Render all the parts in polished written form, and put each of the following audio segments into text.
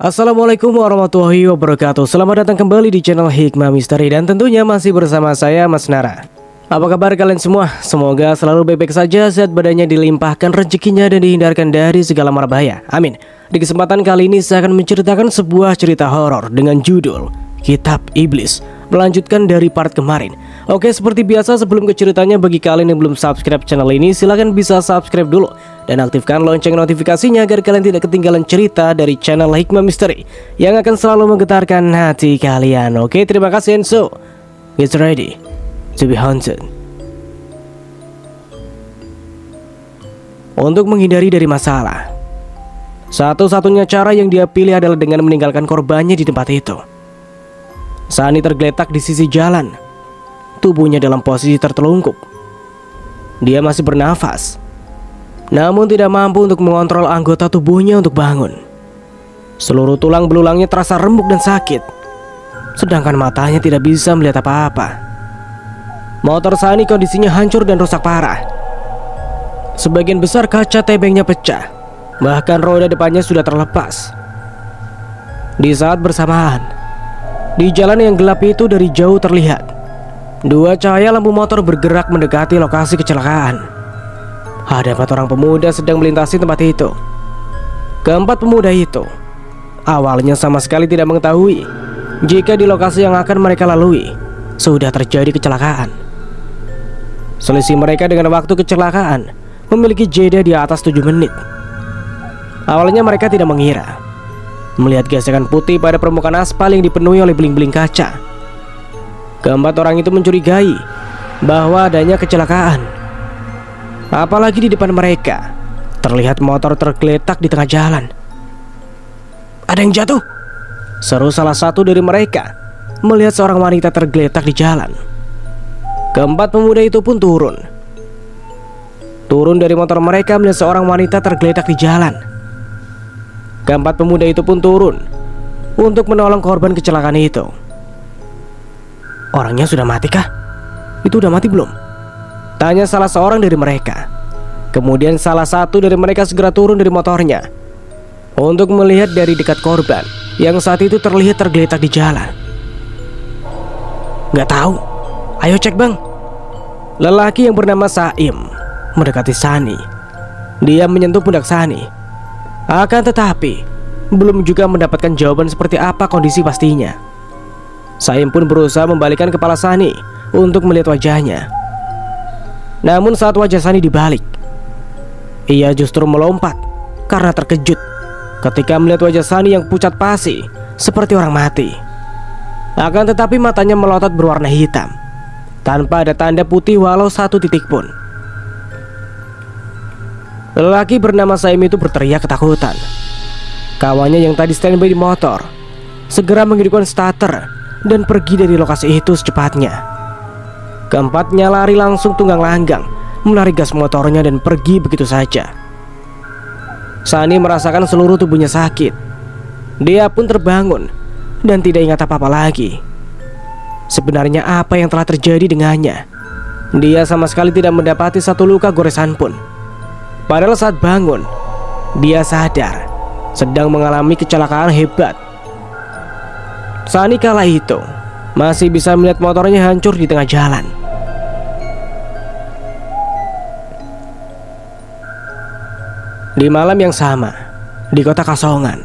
Assalamualaikum warahmatullahi wabarakatuh. Selamat datang kembali di channel Hikmah Misteri. Dan tentunya masih bersama saya, Mas Nara. Apa kabar kalian semua? Semoga selalu baik-baik saja, sehat badannya, dilimpahkan rezekinya, dan dihindarkan dari segala mara bahaya. Amin. Di kesempatan kali ini saya akan menceritakan sebuah cerita horor dengan judul Kitab Iblis, melanjutkan dari part kemarin. Oke, seperti biasa sebelum ke ceritanya, bagi kalian yang belum subscribe channel ini, silahkan bisa subscribe dulu dan aktifkan lonceng notifikasinya agar kalian tidak ketinggalan cerita dari channel Hikmah Misteri yang akan selalu menggetarkan hati kalian. Oke, terima kasih, and so get ready to be haunted. Untuk menghindari dari masalah, satu-satunya cara yang dia pilih adalah dengan meninggalkan korbannya di tempat itu. Sani tergeletak di sisi jalan, tubuhnya dalam posisi tertelungkup. Dia masih bernafas, namun tidak mampu untuk mengontrol anggota tubuhnya untuk bangun. Seluruh tulang belulangnya terasa remuk dan sakit, sedangkan matanya tidak bisa melihat apa-apa. Motor Sani kondisinya hancur dan rusak parah. Sebagian besar kaca tebengnya pecah, bahkan roda depannya sudah terlepas. Di saat bersamaan, di jalan yang gelap itu dari jauh terlihat dua cahaya lampu motor bergerak mendekati lokasi kecelakaan. Ada 4 orang pemuda sedang melintasi tempat itu. Keempat pemuda itu awalnya sama sekali tidak mengetahui jika di lokasi yang akan mereka lalui sudah terjadi kecelakaan. Selisih mereka dengan waktu kecelakaan memiliki jeda di atas 7 menit. Awalnya mereka tidak mengira melihat gesekan putih pada permukaan aspal yang dipenuhi oleh beling-beling kaca. Keempat orang itu mencurigai bahwa adanya kecelakaan. Apalagi di depan mereka terlihat motor tergeletak di tengah jalan. "Ada yang jatuh!" seru salah satu dari mereka melihat seorang wanita tergeletak di jalan. Keempat pemuda itu pun turun dari motor mereka melihat seorang wanita tergeletak di jalan. Keempat pemuda itu pun turun untuk menolong korban kecelakaan itu. "Orangnya sudah mati kah? Itu udah mati belum?" tanya salah seorang dari mereka. Kemudian salah satu dari mereka segera turun dari motornya untuk melihat dari dekat korban yang saat itu terlihat tergeletak di jalan. "Gak tahu, ayo cek bang." Lelaki yang bernama Saim mendekati Sani. Dia menyentuh pundak Sani. Akan tetapi belum juga mendapatkan jawaban seperti apa kondisi pastinya. Saim pun berusaha membalikkan kepala Sani untuk melihat wajahnya. Namun saat wajah Sani dibalik, ia justru melompat karena terkejut ketika melihat wajah Sani yang pucat pasi seperti orang mati. Akan tetapi matanya melotot berwarna hitam tanpa ada tanda putih walau 1 titik pun. Lelaki bernama Saim itu berteriak ketakutan. Kawannya yang tadi standby di motor segera menghidupkan starter dan pergi dari lokasi itu secepatnya. Keempatnya lari langsung tunggang langgang, menarik gas motornya dan pergi begitu saja. Sani merasakan seluruh tubuhnya sakit. Dia pun terbangun dan tidak ingat apa-apa lagi. Sebenarnya apa yang telah terjadi dengannya? Dia sama sekali tidak mendapati 1 luka goresan pun. Padahal saat bangun, dia sadar sedang mengalami kecelakaan hebat. Sani kala itu masih bisa melihat motornya hancur di tengah jalan. Di malam yang sama, di kota Kasongan,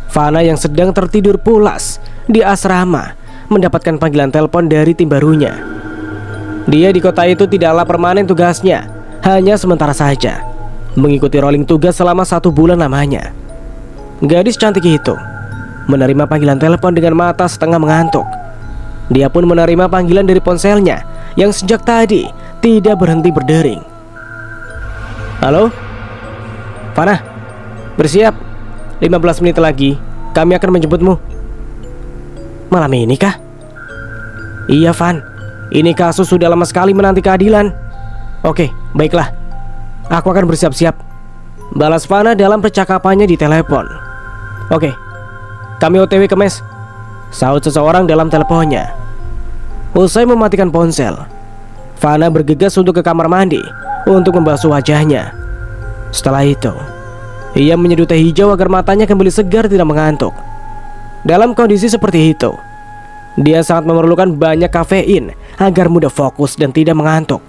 Fana yang sedang tertidur pulas di asrama mendapatkan panggilan telepon dari tim barunya. Dia di kota itu tidaklah permanen tugasnya, hanya sementara saja, mengikuti rolling tugas selama 1 bulan lamanya. Gadis cantik itu menerima panggilan telepon dengan mata setengah mengantuk. Dia pun menerima panggilan dari ponselnya yang sejak tadi tidak berhenti berdering. "Halo? Fana, bersiap, 15 menit lagi kami akan menjemputmu." "Malam ini kah?" "Iya Van, ini kasus sudah lama sekali menanti keadilan." "Oke, baiklah, aku akan bersiap-siap," balas Fana dalam percakapannya di telepon. "Oke, kami OTW ke mes," sahut seseorang dalam teleponnya. Usai mematikan ponsel, Fana bergegas untuk ke kamar mandi untuk membasuh wajahnya. Setelah itu, Ia menyeduh teh hijau agar matanya kembali segar tidak mengantuk. Dalam kondisi seperti itu, dia sangat memerlukan banyak kafein agar mudah fokus dan tidak mengantuk.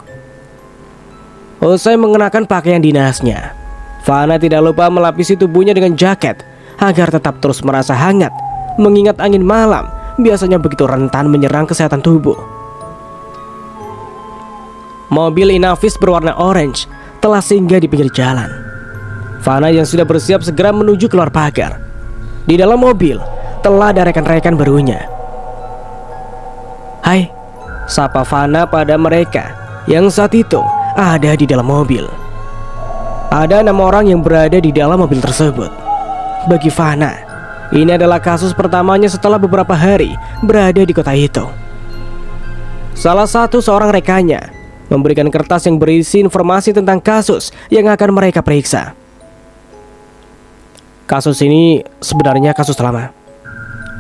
Usai mengenakan pakaian dinasnya, Fana tidak lupa melapisi tubuhnya dengan jaket agar tetap terus merasa hangat, mengingat angin malam biasanya begitu rentan menyerang kesehatan tubuh. Mobil Inavis berwarna orange telah singgah di pinggir jalan. Fana yang sudah bersiap segera menuju keluar pagar. Di dalam mobil telah ada rekan-rekan barunya. "Hai," sapa Fana pada mereka yang saat itu ada di dalam mobil. Ada 6 orang yang berada di dalam mobil tersebut. Bagi Fana, ini adalah kasus pertamanya setelah beberapa hari berada di kota itu. Salah satu seorang rekannya memberikan kertas yang berisi informasi tentang kasus yang akan mereka periksa. "Kasus ini sebenarnya kasus lama.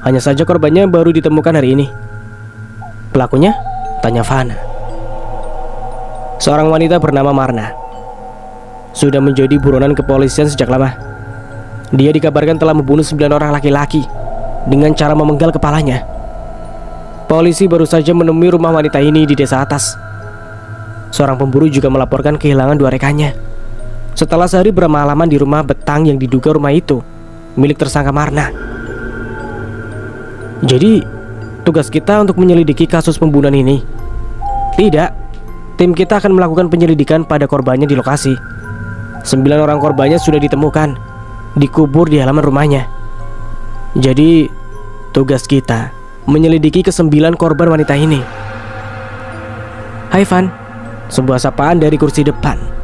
Hanya saja korbannya baru ditemukan hari ini." "Pelakunya?" tanya Fana. "Seorang wanita bernama Marna. Sudah menjadi buronan kepolisian sejak lama. Dia dikabarkan telah membunuh 9 orang laki-laki dengan cara memenggal kepalanya. Polisi baru saja menemui rumah wanita ini di desa atas. Seorang pemburu juga melaporkan kehilangan 2 rekannya setelah sehari bermalaman di rumah betang yang diduga rumah itu milik tersangka Marna. Jadi, tugas kita untuk menyelidiki kasus pembunuhan ini?" "Tidak, tim kita akan melakukan penyelidikan pada korbannya di lokasi. 9 orang korbannya sudah ditemukan, dikubur di halaman rumahnya. Jadi, tugas kita menyelidiki ke-9 korban wanita ini." "Hai Van," sebuah sapaan dari kursi depan.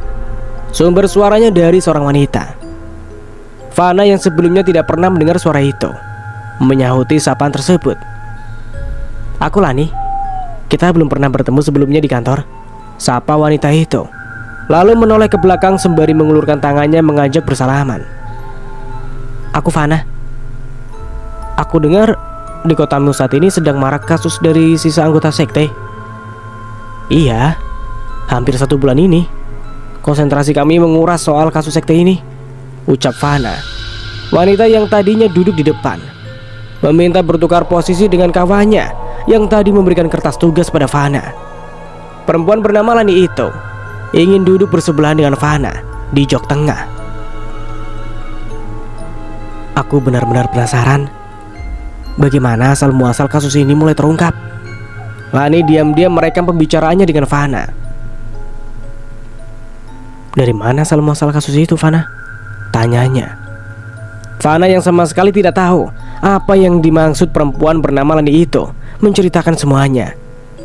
Sumber suaranya dari seorang wanita. Fana yang sebelumnya tidak pernah mendengar suara itu menyahuti sapaan tersebut. "Aku Lani. Kita belum pernah bertemu sebelumnya di kantor," sapa wanita itu, lalu menoleh ke belakang sembari mengulurkan tangannya mengajak bersalaman. "Aku Fana. Aku dengar di kotamu saat ini sedang marak kasus dari sisa anggota sekte." "Iya, hampir 1 bulan ini konsentrasi kami menguras soal kasus sekte ini," ucap Fana. Wanita yang tadinya duduk di depan meminta bertukar posisi dengan kawannya yang tadi memberikan kertas tugas pada Fana. Perempuan bernama Lani itu ingin duduk bersebelahan dengan Fana di jok tengah. "Aku benar-benar penasaran bagaimana asal muasal kasus ini mulai terungkap." Lani diam-diam merekam pembicaraannya dengan Fana. "Dari mana asal muasal kasus itu, Fana?" tanyanya. Fana yang sama sekali tidak tahu apa yang dimaksud perempuan bernama Lani itu menceritakan semuanya.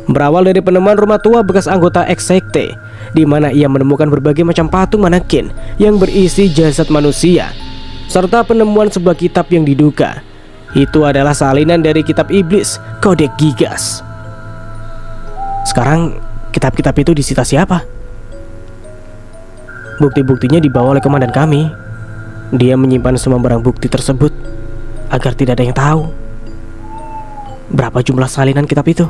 Berawal dari penemuan rumah tua bekas anggota ex-sekte, di mana ia menemukan berbagai macam patung manekin yang berisi jasad manusia, serta penemuan sebuah kitab yang diduga itu adalah salinan dari kitab iblis Kodek Gigas. "Sekarang kitab-kitab itu disita siapa?" "Bukti-buktinya dibawa oleh komandan kami. Dia menyimpan semua barang bukti tersebut agar tidak ada yang tahu." "Berapa jumlah salinan kitab itu?"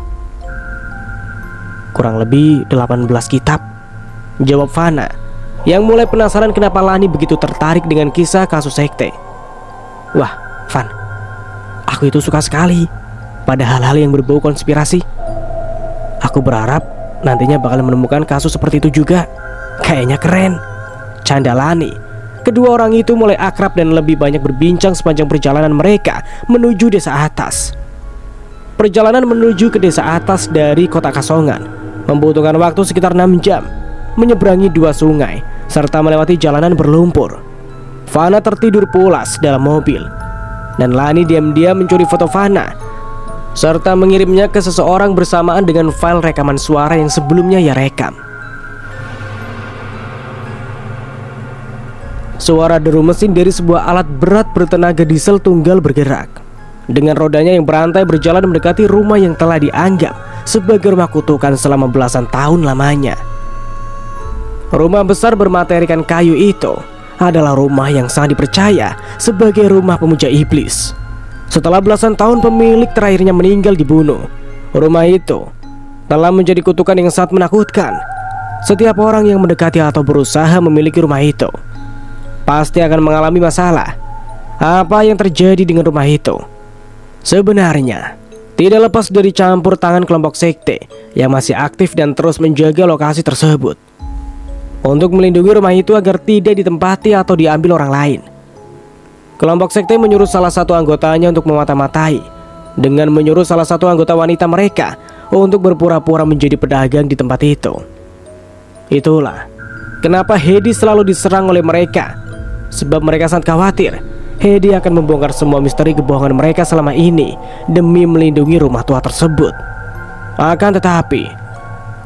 "Kurang lebih 18 kitab," jawab Fana yang mulai penasaran kenapa Lani begitu tertarik dengan kisah kasus sekte. "Wah, Van, aku itu suka sekali pada hal-hal yang berbau konspirasi. Aku berharap nantinya bakal menemukan kasus seperti itu juga. Kayaknya keren," canda Lani. Kedua orang itu mulai akrab dan lebih banyak berbincang sepanjang perjalanan mereka menuju desa atas. Perjalanan menuju ke desa atas dari kota Kasongan membutuhkan waktu sekitar 6 jam, menyeberangi 2 sungai, serta melewati jalanan berlumpur. Fana tertidur pulas dalam mobil, dan Lani diam-diam mencuri foto Fana serta mengirimnya ke seseorang bersamaan dengan file rekaman suara yang sebelumnya ia rekam. Suara deru mesin dari sebuah alat berat bertenaga diesel tunggal bergerak dengan rodanya yang berantai berjalan mendekati rumah yang telah dianggap sebagai rumah kutukan selama belasan tahun lamanya. Rumah besar bermaterikan kayu itu adalah rumah yang sangat dipercaya sebagai rumah pemuja iblis. Setelah belasan tahun pemilik terakhirnya meninggal dibunuh, rumah itu telah menjadi kutukan yang sangat menakutkan. Setiap orang yang mendekati atau berusaha memiliki rumah itu pasti akan mengalami masalah. Apa yang terjadi dengan rumah itu? Sebenarnya tidak lepas dari campur tangan kelompok sekte yang masih aktif dan terus menjaga lokasi tersebut untuk melindungi rumah itu agar tidak ditempati atau diambil orang lain. Kelompok sekte menyuruh salah satu anggotanya untuk memata-matai dengan menyuruh salah satu anggota wanita mereka untuk berpura-pura menjadi pedagang di tempat itu. Itulah kenapa Hedi selalu diserang oleh mereka, sebab mereka sangat khawatir Hedi akan membongkar semua misteri kebohongan mereka selama ini demi melindungi rumah tua tersebut. Akan tetapi,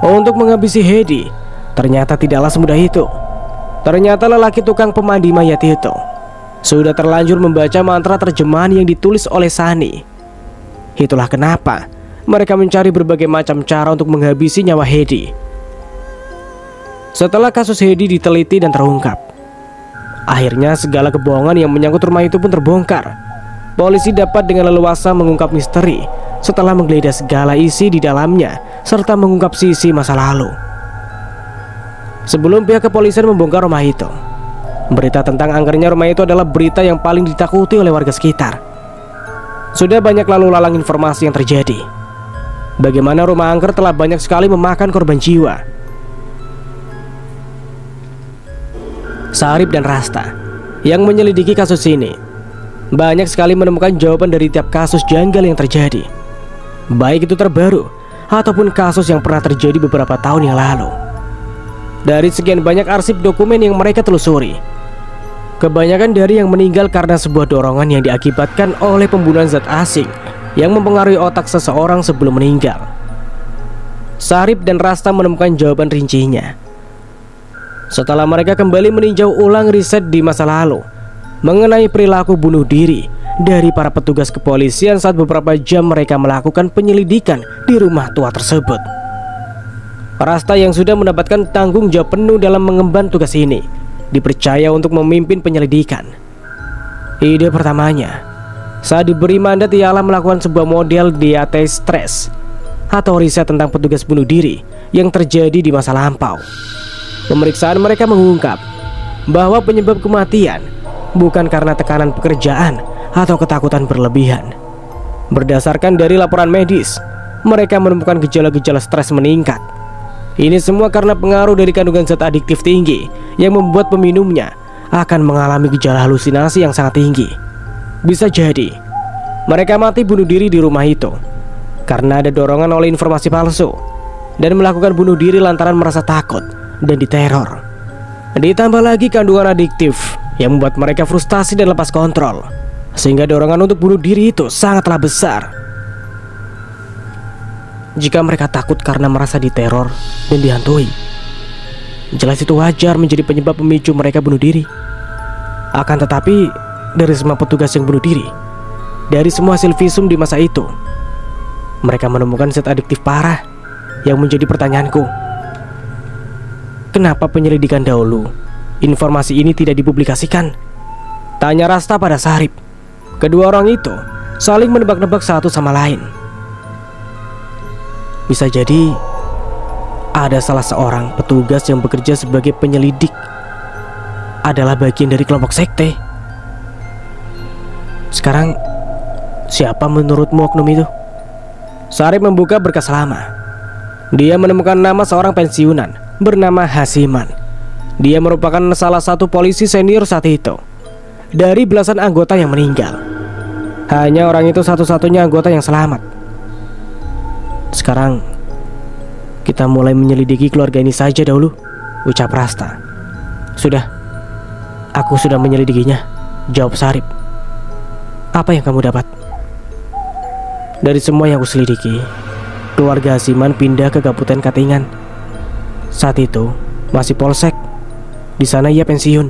untuk menghabisi Hedi ternyata tidaklah semudah itu. Ternyata lelaki tukang pemandi mayat itu sudah terlanjur membaca mantra terjemahan yang ditulis oleh Sani. Itulah kenapa mereka mencari berbagai macam cara untuk menghabisi nyawa Hedi. Setelah kasus Hedi diteliti dan terungkap, akhirnya segala kebohongan yang menyangkut rumah itu pun terbongkar. Polisi dapat dengan leluasa mengungkap misteri setelah menggeledah segala isi di dalamnya serta mengungkap sisi masa lalu. Sebelum pihak kepolisian membongkar rumah itu, berita tentang angkernya rumah itu adalah berita yang paling ditakuti oleh warga sekitar. Sudah banyak lalu lalang informasi yang terjadi, bagaimana rumah angker telah banyak sekali memakan korban jiwa. Sarip dan Rasta yang menyelidiki kasus ini banyak sekali menemukan jawaban dari tiap kasus janggal yang terjadi, baik itu terbaru ataupun kasus yang pernah terjadi beberapa tahun yang lalu. Dari sekian banyak arsip dokumen yang mereka telusuri, kebanyakan dari yang meninggal karena sebuah dorongan yang diakibatkan oleh pembunuhan zat asing yang mempengaruhi otak seseorang sebelum meninggal. Sarip dan Rasta menemukan jawaban rincinya setelah mereka kembali meninjau ulang riset di masa lalu mengenai perilaku bunuh diri dari para petugas kepolisian saat beberapa jam mereka melakukan penyelidikan di rumah tua tersebut. Rasta yang sudah mendapatkan tanggung jawab penuh dalam mengemban tugas ini dipercaya untuk memimpin penyelidikan. Ide pertamanya saat diberi mandat ialah melakukan sebuah model diates stres atau riset tentang petugas bunuh diri yang terjadi di masa lampau. Pemeriksaan mereka mengungkap bahwa penyebab kematian bukan karena tekanan pekerjaan atau ketakutan berlebihan. Berdasarkan dari laporan medis, mereka menemukan gejala-gejala stres meningkat. Ini semua karena pengaruh dari kandungan zat adiktif tinggi yang membuat peminumnya akan mengalami gejala halusinasi yang sangat tinggi. Bisa jadi mereka mati bunuh diri di rumah itu karena ada dorongan oleh informasi palsu dan melakukan bunuh diri lantaran merasa takut dan diteror. Ditambah lagi kandungan adiktif yang membuat mereka frustasi dan lepas kontrol, sehingga dorongan untuk bunuh diri itu sangatlah besar. Jika mereka takut karena merasa diteror dan dihantui, jelas itu wajar menjadi penyebab pemicu mereka bunuh diri. Akan tetapi, dari semua petugas yang bunuh diri, dari semua hasil visum di masa itu, mereka menemukan zat adiktif parah yang menjadi pertanyaanku. Kenapa penyelidikan dahulu informasi ini tidak dipublikasikan? Tanya Rasta pada Sarip. Kedua orang itu saling menebak-nebak satu sama lain. Bisa jadi ada salah seorang petugas yang bekerja sebagai penyelidik adalah bagian dari kelompok sekte. Sekarang siapa menurutmu oknum itu? Sarip membuka berkas lama. Dia menemukan nama seorang pensiunan bernama Hasiman. Dia merupakan salah satu polisi senior saat itu dari belasan anggota yang meninggal. Hanya orang itu satu-satunya anggota yang selamat. Sekarang kita mulai menyelidiki keluarga ini saja dahulu, ucap Rasta. Sudah, aku sudah menyelidikinya, jawab Sarip. Apa yang kamu dapat? Dari semua yang aku selidiki, keluarga Hasiman pindah ke Kabupaten Katingan. Saat itu masih polsek. Di sana ia pensiun.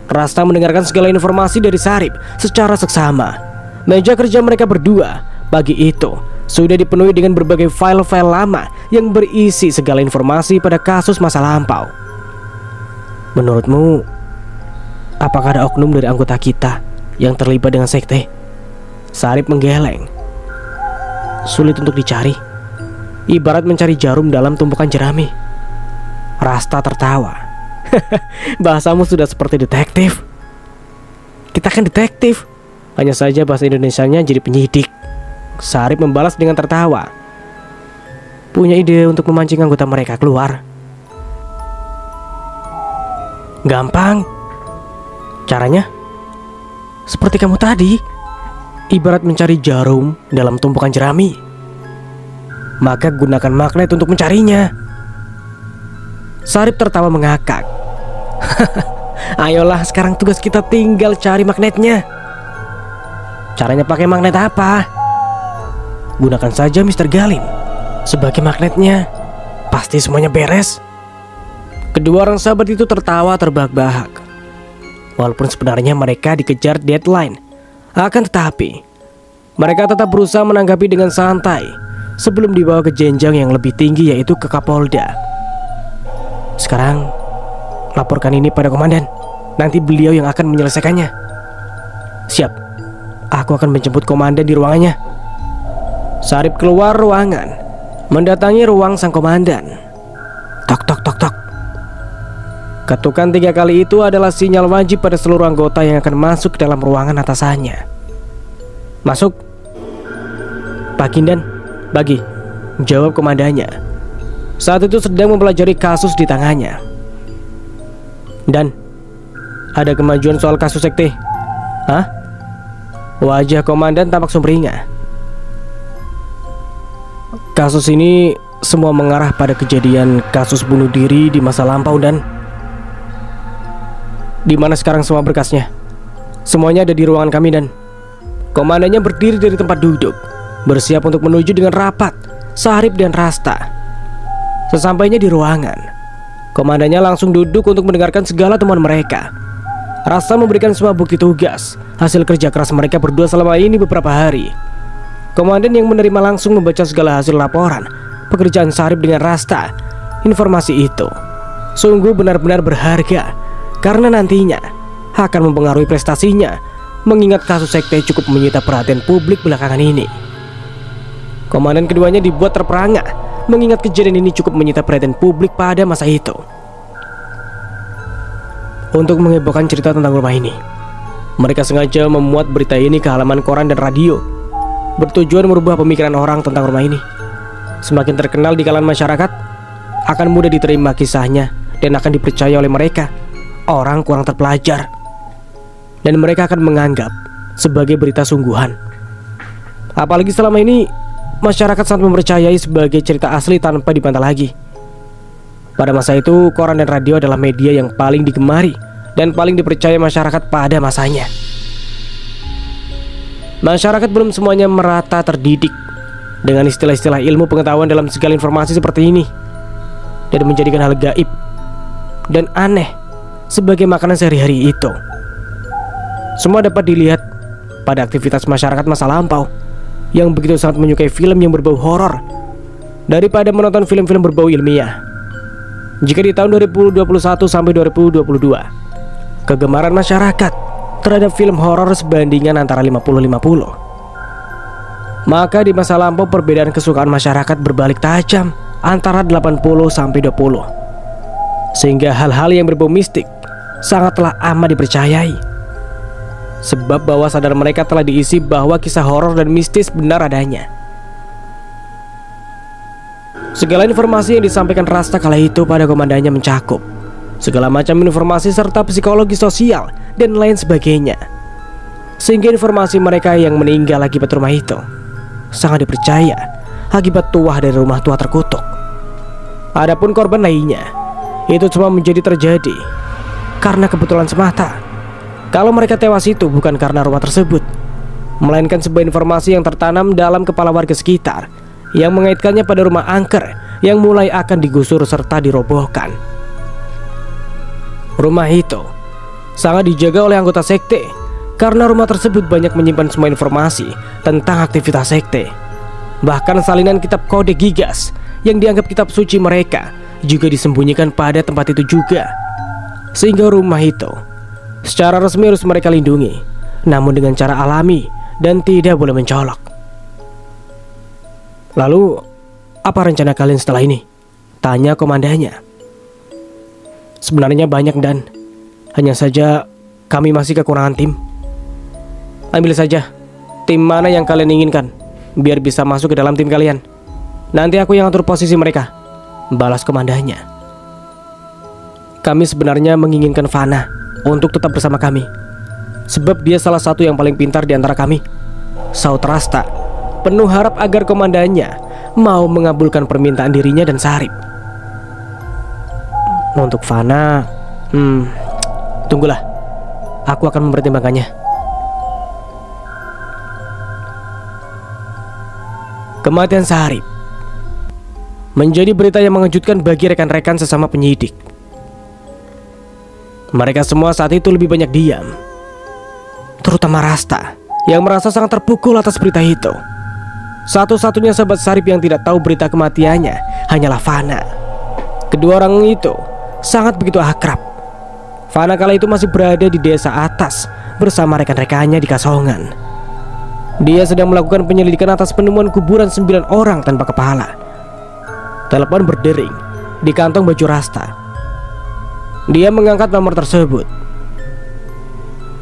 Rasta mendengarkan segala informasi dari Sarip secara seksama. Meja kerja mereka berdua pagi itu sudah dipenuhi dengan berbagai file-file lama yang berisi segala informasi pada kasus masa lampau. Menurutmu, apakah ada oknum dari anggota kita yang terlibat dengan sekte? Sarip menggeleng. Sulit untuk dicari, ibarat mencari jarum dalam tumpukan jerami. Rasta tertawa. Bahasamu sudah seperti detektif. Kita kan detektif. Hanya saja bahasa Indonesianya jadi penyidik. Sarip membalas dengan tertawa. Punya ide untuk memancing anggota mereka keluar? Gampang. Caranya seperti kamu tadi. Ibarat mencari jarum dalam tumpukan jerami. Maka gunakan magnet untuk mencarinya. Sarip tertawa mengakak. Ayolah, sekarang tugas kita tinggal cari magnetnya. Caranya pakai magnet apa? Gunakan saja Mr. Galim sebagai magnetnya. Pasti semuanya beres. Kedua orang sahabat itu tertawa terbahak-bahak. Walaupun sebenarnya mereka dikejar deadline, akan tetapi mereka tetap berusaha menanggapi dengan santai sebelum dibawa ke jenjang yang lebih tinggi, yaitu ke Kapolda. Sekarang laporkan ini pada komandan. Nanti beliau yang akan menyelesaikannya. Siap. Aku akan menjemput komandan di ruangannya. Sarip keluar ruangan, mendatangi ruang sang komandan. Tok tok tok tok. Ketukan 3 kali itu adalah sinyal wajib pada seluruh anggota yang akan masuk ke dalam ruangan atasannya. Masuk. Pak Kindan, bagi, jawab komandannya. Saat itu sedang mempelajari kasus di tangannya. Dan ada kemajuan soal kasus sekte? Hah? Wajah komandan tampak sumringah. Kasus ini semua mengarah pada kejadian kasus bunuh diri di masa lampau. Dan di mana sekarang semua berkasnya? Semuanya ada di ruangan kami. Dan komandannya berdiri dari tempat duduk, bersiap untuk menuju dengan rapat Sarip dan Rasta. Sesampainya di ruangan, komandannya langsung duduk untuk mendengarkan segala temuan mereka. Rasta memberikan semua bukti tugas hasil kerja keras mereka berdua selama ini beberapa hari. Komandan yang menerima langsung membaca segala hasil laporan pekerjaan Sarip dengan Rasta. Informasi itu sungguh benar-benar berharga, karena nantinya akan mempengaruhi prestasinya, mengingat kasus sekte cukup menyita perhatian publik belakangan ini. Komandan keduanya dibuat terperangah, mengingat kejadian ini cukup menyita perhatian publik pada masa itu. Untuk menghebohkan cerita tentang rumah ini, mereka sengaja memuat berita ini ke halaman koran dan radio, bertujuan merubah pemikiran orang tentang rumah ini. Semakin terkenal di kalangan masyarakat, akan mudah diterima kisahnya dan akan dipercaya oleh mereka, orang kurang terpelajar, dan mereka akan menganggap sebagai berita sungguhan. Apalagi selama ini masyarakat sangat mempercayai sebagai cerita asli tanpa dibantah lagi. Pada masa itu, koran dan radio adalah media yang paling digemari dan paling dipercaya masyarakat pada masanya. Masyarakat belum semuanya merata terdidik dengan istilah-istilah ilmu pengetahuan dalam segala informasi seperti ini, dan menjadikan hal gaib dan aneh sebagai makanan sehari-hari itu. Semua dapat dilihat pada aktivitas masyarakat masa lampau yang begitu sangat menyukai film yang berbau horor daripada menonton film-film berbau ilmiah. Jika di tahun 2021 sampai 2022, kegemaran masyarakat terhadap film horor sebandingan antara 50-50, maka di masa lampau perbedaan kesukaan masyarakat berbalik tajam antara 80 sampai 20. Sehingga hal-hal yang berbau mistik sangatlah amat dipercayai, sebab bawah sadar mereka telah diisi bahwa kisah horor dan mistis benar adanya. Segala informasi yang disampaikan Rasta kala itu pada komandannya mencakup segala macam informasi serta psikologi sosial dan lain sebagainya, sehingga informasi mereka yang meninggal akibat rumah itu sangat dipercaya akibat tuah dari rumah tua terkutuk. Adapun korban lainnya, itu cuma menjadi terjadi karena kebetulan semata. Kalau mereka tewas itu bukan karena rumah tersebut, melainkan sebuah informasi yang tertanam dalam kepala warga sekitar yang mengaitkannya pada rumah angker yang mulai akan digusur serta dirobohkan. Rumah itu sangat dijaga oleh anggota sekte karena rumah tersebut banyak menyimpan semua informasi tentang aktivitas sekte. Bahkan salinan kitab kode Gigas yang dianggap kitab suci mereka juga disembunyikan pada tempat itu juga. Sehingga rumah itu secara resmi harus mereka lindungi, namun dengan cara alami dan tidak boleh mencolok. Lalu, apa rencana kalian setelah ini? Tanya komandannya. Sebenarnya banyak dan hanya saja kami masih kekurangan tim. Ambil saja tim mana yang kalian inginkan, biar bisa masuk ke dalam tim kalian. Nanti aku yang atur posisi mereka, balas komandannya. Kami sebenarnya menginginkan Fana untuk tetap bersama kami, sebab dia salah satu yang paling pintar di antara kami, saut Rasta, penuh harap agar komandannya mau mengabulkan permintaan dirinya dan Sarip. Untuk Fana, tunggulah, aku akan mempertimbangkannya. Kematian Sarip menjadi berita yang mengejutkan bagi rekan-rekan sesama penyidik. Mereka semua saat itu lebih banyak diam, terutama Rasta yang merasa sangat terpukul atas berita itu. Satu-satunya sahabat Sarip yang tidak tahu berita kematiannya hanyalah Fana. Kedua orang itu sangat begitu akrab. Fana kala itu masih berada di desa atas bersama rekan-rekannya di Kasongan. Dia sedang melakukan penyelidikan atas penemuan kuburan 9 orang tanpa kepala. Telepon berdering di kantong baju Rasta. Dia mengangkat nomor tersebut.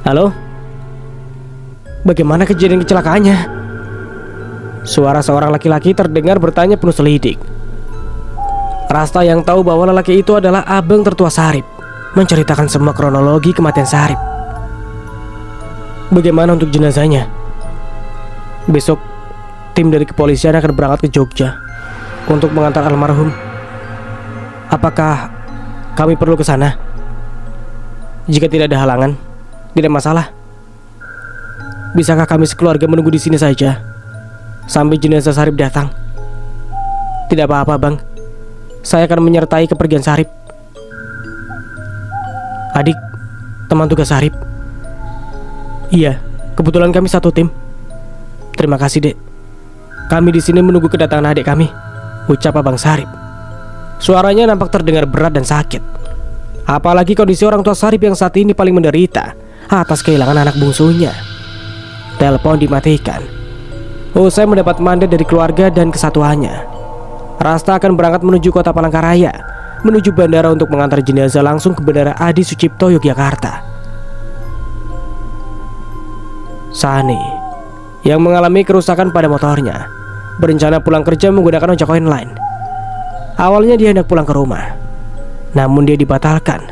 Halo? Bagaimana kejadian kecelakaannya? Suara seorang laki-laki terdengar bertanya penuh selidik. Rasta yang tahu bahwa lelaki itu adalah abang tertua Sarip menceritakan semua kronologi kematian Sarip. Bagaimana untuk jenazahnya? Besok tim dari kepolisian akan berangkat ke Jogja untuk mengantar almarhum. Apakah kami perlu ke sana? Jika tidak ada halangan, tidak masalah. Bisakah kami sekeluarga menunggu di sini saja sampai jenazah Sarip datang? Tidak apa-apa, Bang. Saya akan menyertai kepergian Sarip. Adik, teman tugas Sarip. Iya, kebetulan kami satu tim. Terima kasih, Dek. Kami di sini menunggu kedatangan adik kami, ucap Abang Sarip. Suaranya nampak terdengar berat dan sakit. Apalagi kondisi orang tua Sarip yang saat ini paling menderita atas kehilangan anak bungsunya. Telepon dimatikan. Usai mendapat mandat dari keluarga dan kesatuannya, Rasta akan berangkat menuju kota Palangkaraya, menuju bandara untuk mengantar jenazah langsung ke Bandara Adi Sucipto, Yogyakarta. Sani yang mengalami kerusakan pada motornya berencana pulang kerja menggunakan ojek online. Awalnya dia hendak pulang ke rumah, namun dia dibatalkan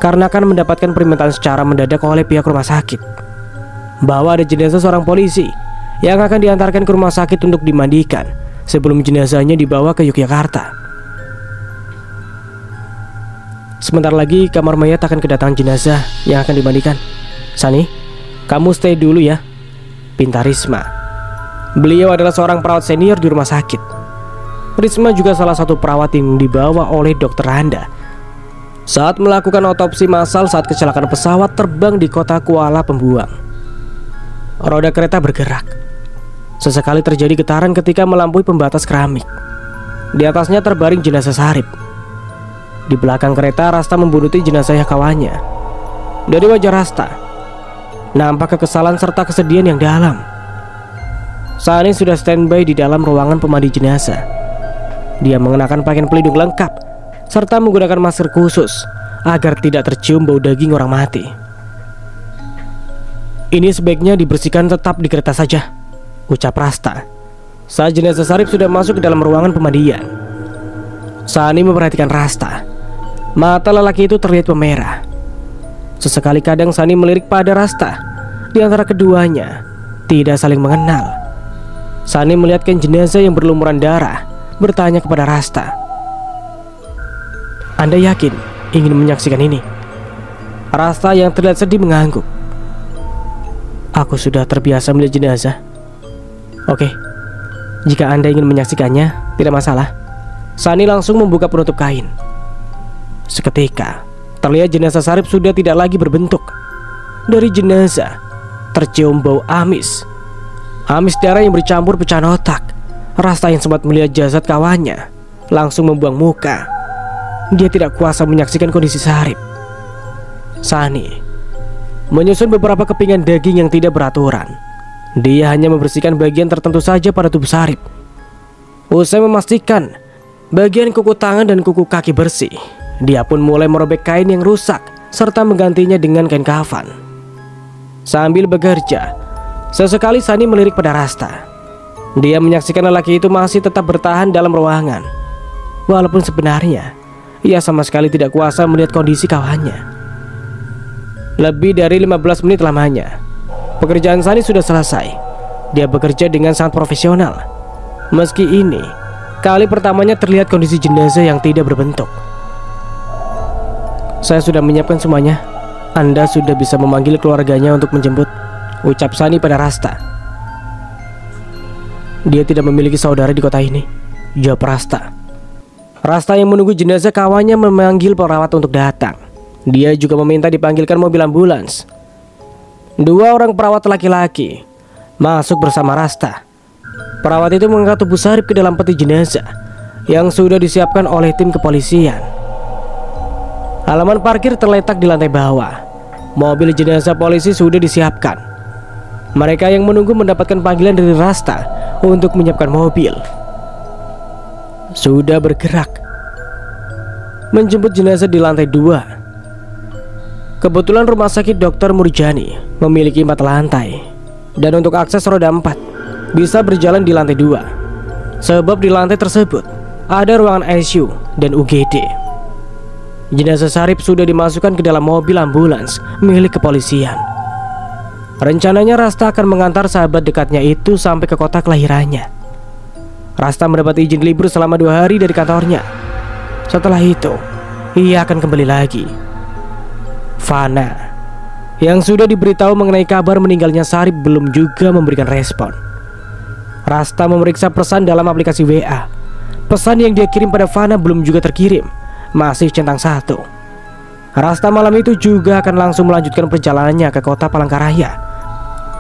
karena akan mendapatkan permintaan secara mendadak oleh pihak rumah sakit bahwa ada jenazah seorang polisi yang akan diantarkan ke rumah sakit untuk dimandikan sebelum jenazahnya dibawa ke Yogyakarta. Sebentar lagi kamar mayat akan kedatangan jenazah yang akan dimandikan. Sani, kamu stay dulu ya, pinta Risma. Beliau adalah seorang perawat senior di rumah sakit. Risma juga salah satu perawat yang dibawa oleh Dokter Randa saat melakukan otopsi massal saat kecelakaan pesawat terbang di kota Kuala Pembuang. Roda kereta bergerak. Sesekali terjadi getaran ketika melampaui pembatas keramik. Di atasnya terbaring jenazah Sarip. Di belakang kereta, Rasta membunuti jenazah kawannya. Dari wajah Rasta nampak kekesalan serta kesedihan yang dalam. Sani sudah standby di dalam ruangan pemandi jenazah. Dia mengenakan pakaian pelindung lengkap serta menggunakan masker khusus agar tidak tercium bau daging orang mati. Ini sebaiknya dibersihkan tetap di kereta saja, ucap Rasta saat jenazah Sarip sudah masuk ke dalam ruangan pemandian. Sani memperhatikan Rasta. Mata lelaki itu terlihat memerah. Sesekali kadang Sani melirik pada Rasta. Di antara keduanya tidak saling mengenal. Sani melihatkan jenazah yang berlumuran darah, bertanya kepada Rasta, "Anda yakin ingin menyaksikan ini?" Rasta yang terlihat sedih mengangguk. "Aku sudah terbiasa melihat jenazah. Oke, jika Anda ingin menyaksikannya, tidak masalah." Sani langsung membuka penutup kain. Seketika, terlihat jenazah Sarip sudah tidak lagi berbentuk. Dari jenazah tercium bau amis. Amis darah yang bercampur pecahan otak. Rasta yang sempat melihat jasad kawannya langsung membuang muka. Dia tidak kuasa menyaksikan kondisi Sarip. Sani menyusun beberapa kepingan daging yang tidak beraturan. Dia hanya membersihkan bagian tertentu saja pada tubuh Sarip. Usai memastikan bagian kuku tangan dan kuku kaki bersih, Dia pun mulai merobek kain yang rusak serta menggantinya dengan kain kafan. Sambil bekerja, sesekali Sani melirik pada Rasta. Dia menyaksikan lelaki itu masih tetap bertahan dalam ruangan, walaupun sebenarnya ia sama sekali tidak kuasa melihat kondisi kawannya. Lebih dari 15 menit lamanya, pekerjaan Sani sudah selesai. Dia bekerja dengan sangat profesional. Meski ini kali pertamanya terlihat kondisi jenazah yang tidak berbentuk. "Saya sudah menyiapkan semuanya. Anda sudah bisa memanggil keluarganya untuk menjemput," ucap Sani pada Rasta. "Dia tidak memiliki saudara di kota ini," jawab Rasta. Rasta yang menunggu jenazah kawannya memanggil perawat untuk datang. Dia juga meminta dipanggilkan mobil ambulans. 2 orang perawat laki-laki masuk bersama Rasta. Perawat itu mengangkat tubuh Sarip ke dalam peti jenazah yang sudah disiapkan oleh tim kepolisian. Halaman parkir terletak di lantai bawah. Mobil jenazah polisi sudah disiapkan. Mereka yang menunggu mendapatkan panggilan dari Rasta untuk menyiapkan mobil. Sudah bergerak menjemput jenazah di lantai 2. Kebetulan rumah sakit Dr. Murjani memiliki 4 lantai, dan untuk akses roda 4 bisa berjalan di lantai 2. Sebab di lantai tersebut ada ruangan ICU dan UGD. Jenazah Sarip sudah dimasukkan ke dalam mobil ambulans milik kepolisian. Rencananya Rasta akan mengantar sahabat dekatnya itu sampai ke kota kelahirannya. Rasta mendapat izin libur selama 2 hari dari kantornya. Setelah itu, ia akan kembali lagi. Fana, yang sudah diberitahu mengenai kabar meninggalnya Sarip, belum juga memberikan respon. Rasta memeriksa pesan dalam aplikasi WA. Pesan yang dia kirim pada Fana belum juga terkirim, masih centang 1. Rasta malam itu juga akan langsung melanjutkan perjalanannya ke kota Palangkaraya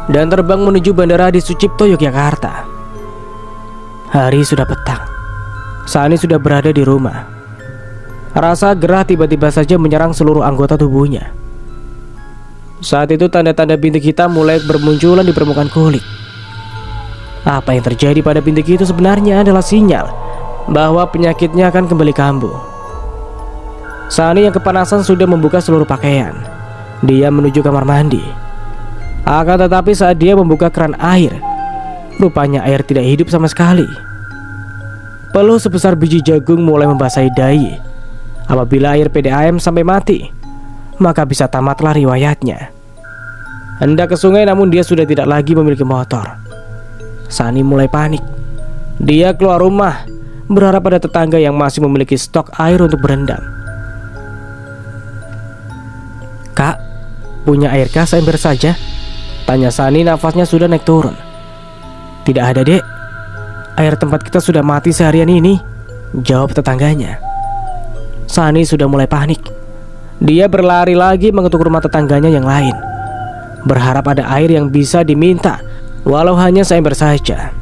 dan terbang menuju Bandara Adi Sucipto, Yogyakarta. Hari sudah petang. Sani sudah berada di rumah. Rasa gerah tiba-tiba saja menyerang seluruh anggota tubuhnya. Saat itu tanda-tanda bintik hitam mulai bermunculan di permukaan kulit. Apa yang terjadi pada bintik itu sebenarnya adalah sinyal bahwa penyakitnya akan kembali kambuh. Sani yang kepanasan sudah membuka seluruh pakaian. Dia menuju kamar mandi. Akan tetapi saat dia membuka keran air, rupanya air tidak hidup sama sekali. Peluh sebesar biji jagung mulai membasahi dahi. Apabila air PDAM sampai mati, maka bisa tamatlah riwayatnya. Hendak ke sungai, namun dia sudah tidak lagi memiliki motor. Sani mulai panik. Dia keluar rumah berharap ada tetangga yang masih memiliki stok air untuk berendam. "Kak, punya air kah seember saja?" tanya Sani, nafasnya sudah naik turun. "Tidak ada, Dek. Air tempat kita sudah mati seharian ini," jawab tetangganya. Sani sudah mulai panik. Dia berlari lagi mengetuk rumah tetangganya yang lain, berharap ada air yang bisa diminta, walau hanya seember saja.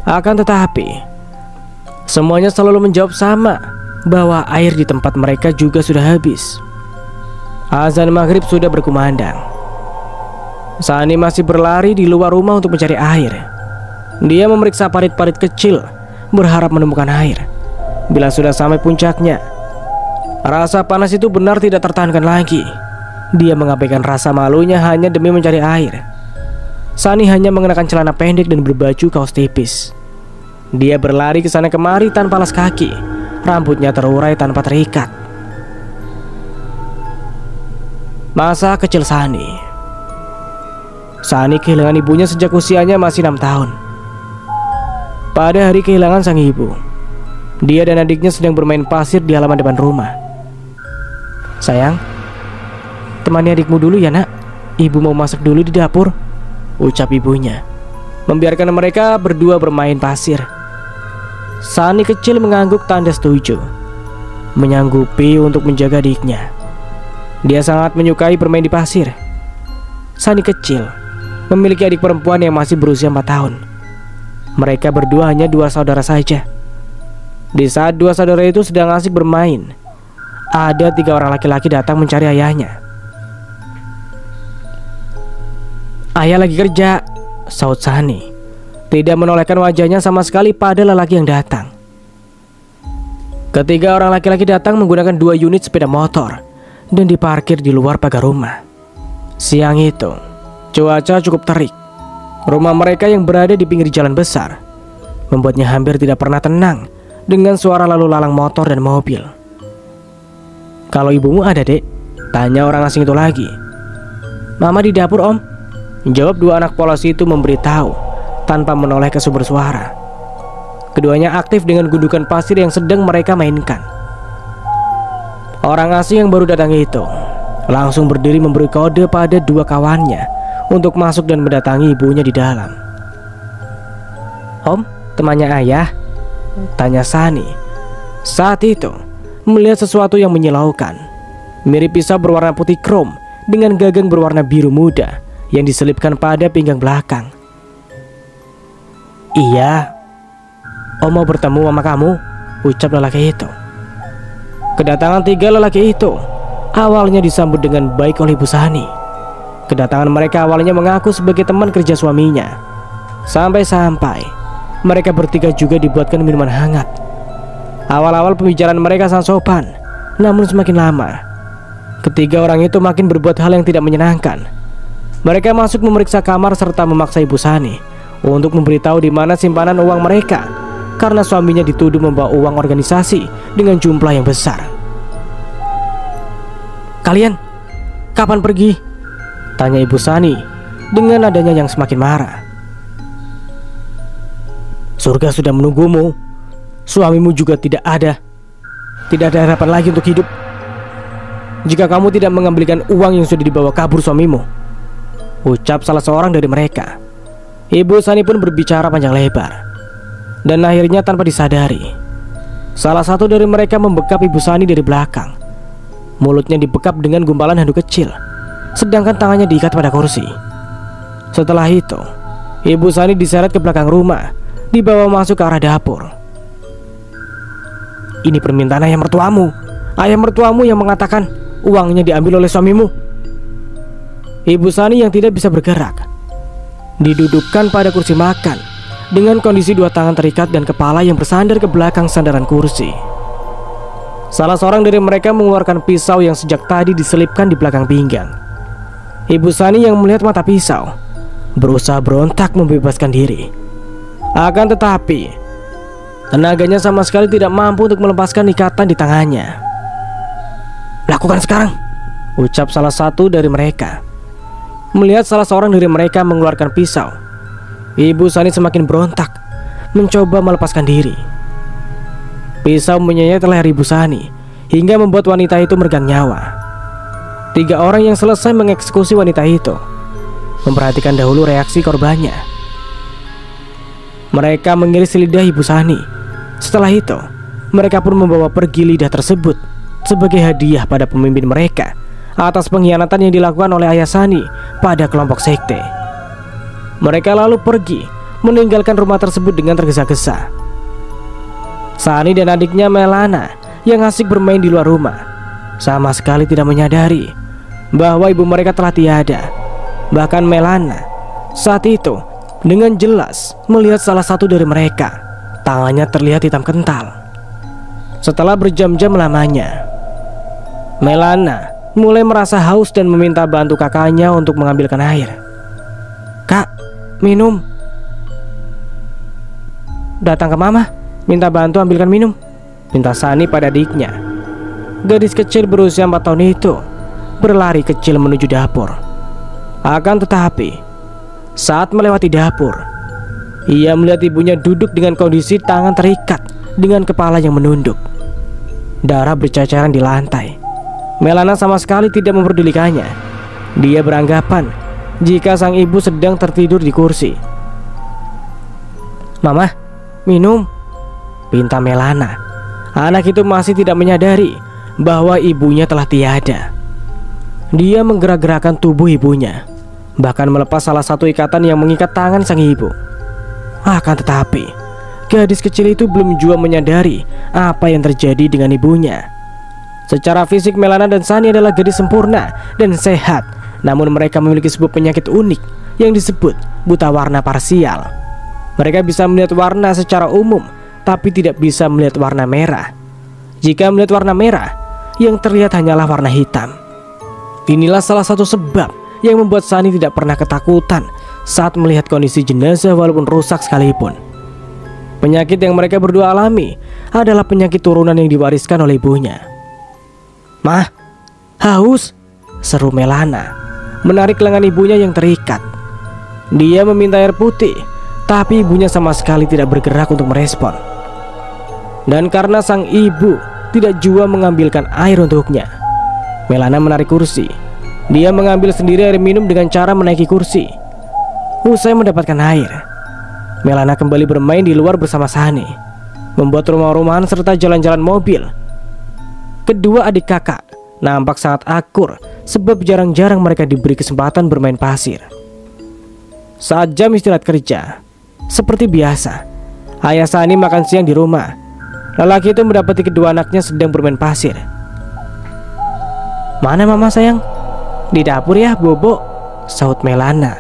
Akan tetapi semuanya selalu menjawab sama, bahwa air di tempat mereka juga sudah habis. Azan maghrib sudah berkumandang. Sani masih berlari di luar rumah untuk mencari air. Dia memeriksa parit-parit kecil, berharap menemukan air. Bila sudah sampai puncaknya, rasa panas itu benar tidak tertahankan lagi. Dia mengabaikan rasa malunya hanya demi mencari air. Sani hanya mengenakan celana pendek dan berbaju kaos tipis. Dia berlari ke sana kemari tanpa alas kaki. Rambutnya terurai tanpa terikat. Masa kecil Sani. Sani kehilangan ibunya sejak usianya masih 6 tahun. Pada hari kehilangan sang ibu, dia dan adiknya sedang bermain pasir di halaman depan rumah. "Sayang, temani adikmu dulu ya, Nak. Ibu mau masak dulu di dapur," ucap ibunya, membiarkan mereka berdua bermain pasir. Sani kecil mengangguk tanda setuju, menyanggupi untuk menjaga adiknya. Dia sangat menyukai bermain di pasir. Sani kecil memiliki adik perempuan yang masih berusia 4 tahun. Mereka berdua hanya 2 saudara saja. Di saat 2 saudara itu sedang asik bermain, ada 3 orang laki-laki datang mencari ayahnya. "Ayah lagi kerja," saut Sani, tidak menolehkan wajahnya sama sekali pada lelaki yang datang. Ketiga orang laki-laki datang menggunakan 2 unit sepeda motor dan diparkir di luar pagar rumah. Siang itu, cuaca cukup terik. Rumah mereka yang berada di pinggir jalan besar membuatnya hampir tidak pernah tenang dengan suara lalu lalang motor dan mobil. "Kalau ibumu ada, Dek?" tanya orang asing itu lagi. "Mama di dapur, Om," jawab 2 anak polos itu memberitahu tanpa menoleh ke sumber suara. Keduanya aktif dengan gundukan pasir yang sedang mereka mainkan. Orang asing yang baru datang itu langsung berdiri memberi kode pada 2 kawannya untuk masuk dan mendatangi ibunya di dalam. "Om, temannya ayah?" tanya Sani. Saat itu melihat sesuatu yang menyilaukan, mirip pisau berwarna putih krom dengan gagang berwarna biru muda yang diselipkan pada pinggang belakang. "Iya, Om mau bertemu sama kamu," ucap lelaki itu. Kedatangan 3 lelaki itu awalnya disambut dengan baik oleh Ibu Sani. Kedatangan mereka awalnya mengaku sebagai teman kerja suaminya. Sampai-sampai mereka bertiga juga dibuatkan minuman hangat. Awal-awal pembicaraan mereka sangat sopan, namun semakin lama ketiga orang itu makin berbuat hal yang tidak menyenangkan. Mereka masuk memeriksa kamar serta memaksa Ibu Sani untuk memberitahu di mana simpanan uang mereka, karena suaminya dituduh membawa uang organisasi dengan jumlah yang besar. "Kalian kapan pergi?" tanya Ibu Sani dengan nadanya yang semakin marah. "Surga sudah menunggumu. Suamimu juga tidak ada. Tidak ada harapan lagi untuk hidup jika kamu tidak mengembalikan uang yang sudah dibawa kabur suamimu," ucap salah seorang dari mereka. Ibu Sani pun berbicara panjang lebar, dan akhirnya tanpa disadari, salah satu dari mereka membekap Ibu Sani dari belakang. Mulutnya dibekap dengan gumpalan handuk kecil, sedangkan tangannya diikat pada kursi. Setelah itu, Ibu Sani diseret ke belakang rumah, dibawa masuk ke arah dapur. "Ini permintaan ayah mertuamu. Ayah mertuamu yang mengatakan uangnya diambil oleh suamimu." Ibu Sani yang tidak bisa bergerak didudukkan pada kursi makan dengan kondisi 2 tangan terikat dan kepala yang bersandar ke belakang sandaran kursi. Salah seorang dari mereka mengeluarkan pisau yang sejak tadi diselipkan di belakang pinggang. Ibu Sani yang melihat mata pisau berusaha berontak membebaskan diri. Akan tetapi tenaganya sama sekali tidak mampu untuk melepaskan ikatan di tangannya. "Lakukan sekarang," ucap salah satu dari mereka. Melihat salah seorang dari mereka mengeluarkan pisau, Ibu Sani semakin berontak, mencoba melepaskan diri. Pisau menyayat leher Ibu Sani hingga membuat wanita itu meregang nyawa. 3 orang yang selesai mengeksekusi wanita itu memperhatikan dahulu reaksi korbannya. Mereka mengiris lidah Ibu Sani. Setelah itu, mereka pun membawa pergi lidah tersebut sebagai hadiah pada pemimpin mereka atas pengkhianatan yang dilakukan oleh ayah Sani pada kelompok sekte. Mereka lalu pergi meninggalkan rumah tersebut dengan tergesa-gesa. Sani dan adiknya Melana yang asik bermain di luar rumah sama sekali tidak menyadari bahwa ibu mereka telah tiada. Bahkan Melana saat itu dengan jelas melihat salah satu dari mereka, tangannya terlihat hitam kental. Setelah berjam-jam lamanya, Melana mulai merasa haus dan meminta bantu kakaknya untuk mengambilkan air. "Kak, minum." "Datang ke mama, minta bantu ambilkan minum," minta Sani pada adiknya. Gadis kecil berusia 4 tahun itu berlari kecil menuju dapur. Akan tetapi saat melewati dapur, ia melihat ibunya duduk dengan kondisi tangan terikat dengan kepala yang menunduk. Darah berceceran di lantai. Melana sama sekali tidak memperdulikannya. Dia beranggapan jika sang ibu sedang tertidur di kursi. "Mama, minum," pinta Melana. Anak itu masih tidak menyadari bahwa ibunya telah tiada. Dia menggerak-gerakkan tubuh ibunya, bahkan melepas salah satu ikatan yang mengikat tangan sang ibu. Akan tetapi gadis kecil itu belum juga menyadari apa yang terjadi dengan ibunya. Secara fisik Melana dan Sani adalah gadis sempurna dan sehat, namun mereka memiliki sebuah penyakit unik yang disebut buta warna parsial. Mereka bisa melihat warna secara umum, tapi tidak bisa melihat warna merah. jika melihat warna merah yang terlihat hanyalah warna hitam. Inilah salah satu sebab yang membuat Sani tidak pernah ketakutan saat melihat kondisi jenazah walaupun rusak sekalipun. Penyakit yang mereka berdua alami adalah penyakit turunan yang diwariskan oleh ibunya. "Mah, haus," seru Melana, menarik lengan ibunya yang terikat. Dia meminta air putih, tapi ibunya sama sekali tidak bergerak untuk merespon. Dan karena sang ibu tidak jua mengambilkan air untuknya, Melana menarik kursi. Dia mengambil sendiri air minum dengan cara menaiki kursi. Usai mendapatkan air, Melana kembali bermain di luar bersama Sani, membuat rumah-rumahan serta jalan-jalan mobil. Kedua adik kakak nampak sangat akur sebab jarang-jarang mereka diberi kesempatan bermain pasir. Saat jam istirahat kerja, seperti biasa, ayah Sani makan siang di rumah. Lelaki itu mendapati kedua anaknya sedang bermain pasir. "Mana mama sayang?" "Di dapur ya, Bobo," sahut Melana.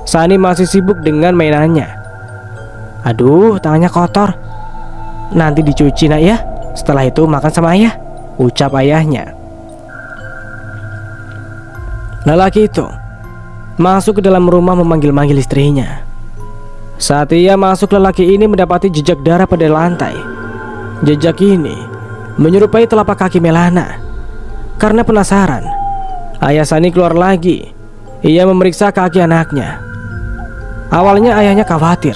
Sani masih sibuk dengan mainannya. "Aduh, tangannya kotor. Nanti dicuci nak ya. Setelah itu makan sama ayah," ucap ayahnya. Lelaki itu masuk ke dalam rumah memanggil-manggil istrinya. Saat ia masuk, lelaki ini mendapati jejak darah pada lantai. Jejak ini menyerupai telapak kaki Melana. Karena penasaran, ayah Sani keluar lagi. Ia memeriksa kaki anaknya. Awalnya ayahnya khawatir,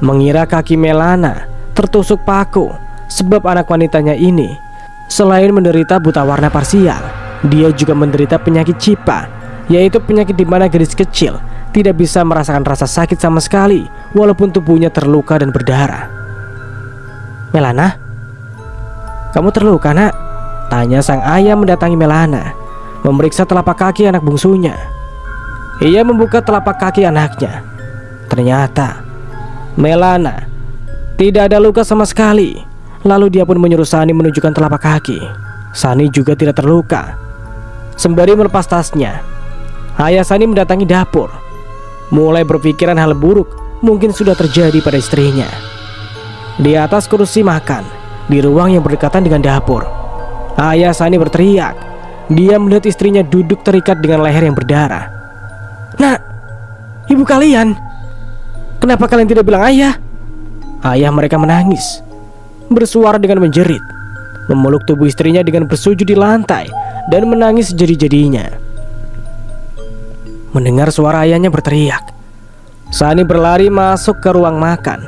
mengira kaki Melana tertusuk paku, sebab anak wanitanya ini selain menderita buta warna parsial, dia juga menderita penyakit Cipa, yaitu penyakit di mana gadis kecil tidak bisa merasakan rasa sakit sama sekali walaupun tubuhnya terluka dan berdarah. "Melana, kamu terluka nak?" tanya sang ayah mendatangi Melana, memeriksa telapak kaki anak bungsunya. Ia membuka telapak kaki anaknya. Ternyata Melana tidak ada luka sama sekali. Lalu dia pun menyuruh Sani menunjukkan telapak kaki. Sani juga tidak terluka. Sembari melepas tasnya, ayah Sani mendatangi dapur. Mulai berpikiran hal buruk mungkin sudah terjadi pada istrinya. Di atas kursi makan, di ruang yang berdekatan dengan dapur, ayah Sani berteriak. Dia melihat istrinya duduk terikat dengan leher yang berdarah. "Nak, ibu kalian, kenapa kalian tidak bilang ayah?" Ayah mereka menangis, bersuara dengan menjerit, memeluk tubuh istrinya dengan bersujud di lantai dan menangis sejadi-jadinya. Mendengar suara ayahnya berteriak, Sani berlari masuk ke ruang makan.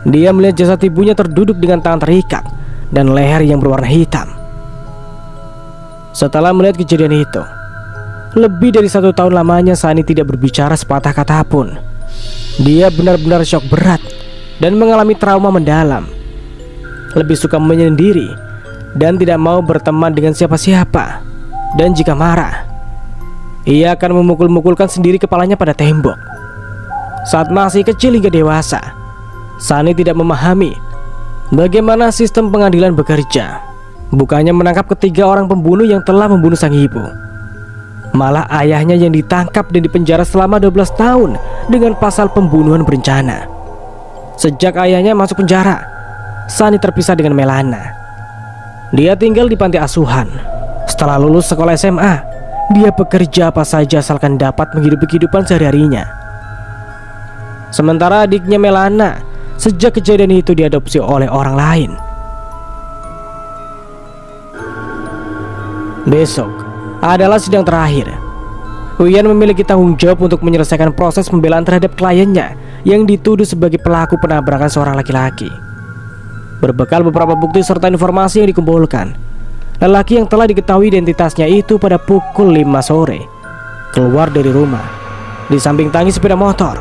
Dia melihat jasad ibunya terduduk dengan tangan terikat dan leher yang berwarna hitam. Setelah melihat kejadian itu, lebih dari 1 tahun lamanya Sani tidak berbicara sepatah kata pun. Dia benar-benar syok berat dan mengalami trauma mendalam. Lebih suka menyendiri dan tidak mau berteman dengan siapa-siapa. Dan jika marah, ia akan memukul-mukulkan sendiri kepalanya pada tembok. Saat masih kecil hingga dewasa, Sani tidak memahami bagaimana sistem pengadilan bekerja. Bukannya menangkap ketiga orang pembunuh yang telah membunuh sang ibu, malah ayahnya yang ditangkap dan dipenjara selama 12 tahun dengan pasal pembunuhan berencana. Sejak ayahnya masuk penjara, Sani terpisah dengan Melana. Dia tinggal di panti asuhan. Setelah lulus sekolah SMA, dia bekerja apa saja asalkan dapat menghidupi kehidupan sehari-harinya. Sementara adiknya Melana sejak kejadian itu diadopsi oleh orang lain. Besok adalah sidang terakhir. Uyan memiliki tanggung jawab untuk menyelesaikan proses pembelaan terhadap kliennya yang dituduh sebagai pelaku penabrakan seorang laki-laki. Berbekal beberapa bukti serta informasi yang dikumpulkan, lelaki yang telah diketahui identitasnya itu pada pukul 5 sore keluar dari rumah. Di samping tangki sepeda motor,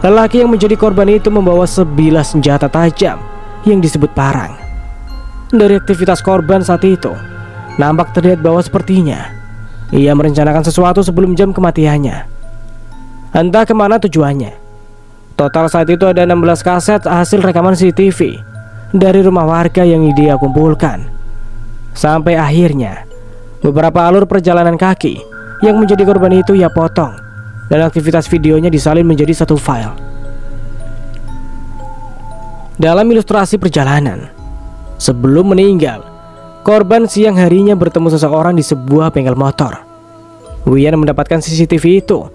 lelaki yang menjadi korban itu membawa sebilah senjata tajam yang disebut parang. Dari aktivitas korban saat itu, nampak terlihat bahwa sepertinya ia merencanakan sesuatu sebelum jam kematiannya. Entah kemana tujuannya. Total saat itu ada 16 kaset hasil rekaman CCTV dari rumah warga yang dia kumpulkan. Sampai akhirnya beberapa alur perjalanan kaki yang menjadi korban itu ia potong, dan aktivitas videonya disalin menjadi satu file. Dalam ilustrasi perjalanan, sebelum meninggal, korban siang harinya bertemu seseorang di sebuah bengkel motor. Wian mendapatkan CCTV itu